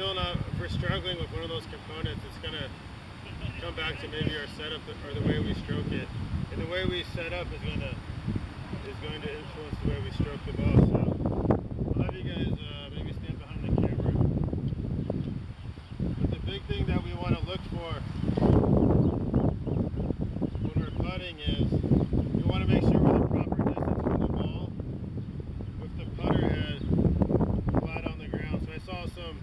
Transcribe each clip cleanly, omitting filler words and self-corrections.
still not, if we're struggling with one of those components, it's going to come back to maybe our setup or the way we stroke it. And the way we set up is going to influence the way we stroke the ball. So I'll have you guys maybe stand behind the camera. But the big thing that we want to look for when we're putting is we want to make sure we're the proper distance from the ball with the putter head flat on the ground. So I saw some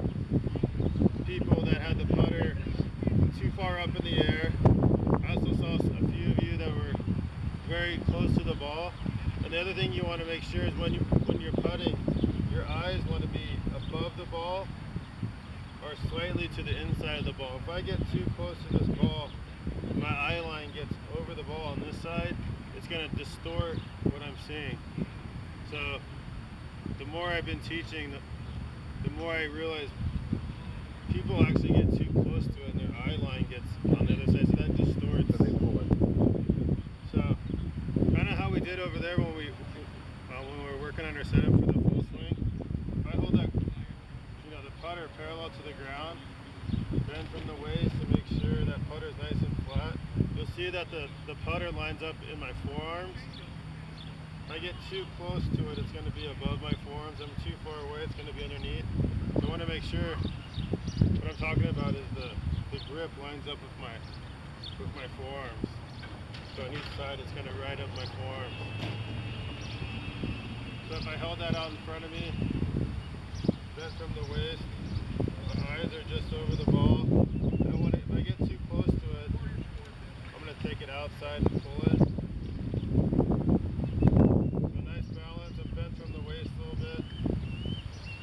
people that had the putter too far up in the air. I also saw a few of you that were very close to the ball. And the other thing you want to make sure is when you're putting, your eyes want to be above the ball or slightly to the inside of the ball. If I get too close to this ball, my eye line gets over the ball on this side, it's going to distort what I'm seeing. So the more I've been teaching, the more I realize people actually get too close to it and their eye line gets on the other side, so that distorts. So they pull it. So kind of how we did over there when we were working on our setup for the full swing. If I hold that, the putter parallel to the ground, bend from the waist to make sure that putter is nice and flat, you'll see that the putter lines up in my forearms. If I get too close to it, it's going to be above my forearms. I'm too far away, it's going to be underneath. So I want to make sure what I'm talking about is the grip lines up with my forearms. So on each side, it's going to ride up my forearms. So if I held that out in front of me, bent from the waist, my eyes are just over the ball. If I get too close to it, I'm going to take it outside and pull it. So nice balance. I'm bent from the waist a little bit.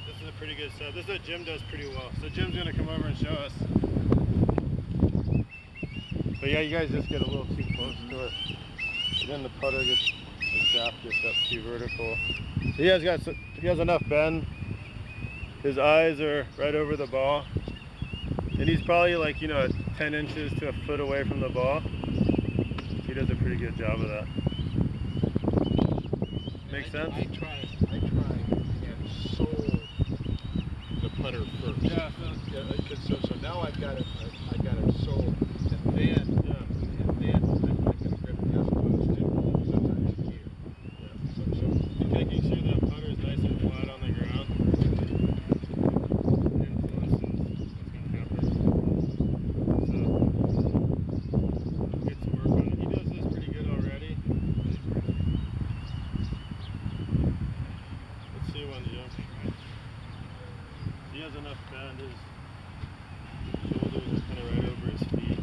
This is a pretty good set. This is what Jim does pretty well. So Jim's going to come over and show us. But yeah, you guys just get a little too close to it. And then the putter the shaft gets up too vertical. So he has enough bend. His eyes are right over the ball. And he's probably like, 10 inches to a foot away from the ball. He does a pretty good job of that. Make sense? I try and soul the putter first. Yeah. So now I've got it sold, and then I'm going to grip it as opposed to sometimes here. Yeah. So making sure that putter is nice and flat on the ground influences what's going to happen. So get to work on it. He does this pretty good already. Let's see one, Jim. He has enough bend. His shoulders are kind of right over his feet.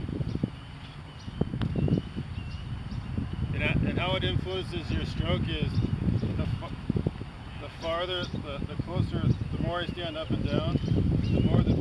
And how it influences your stroke is the farther, the closer, the more I stand up and down, the more the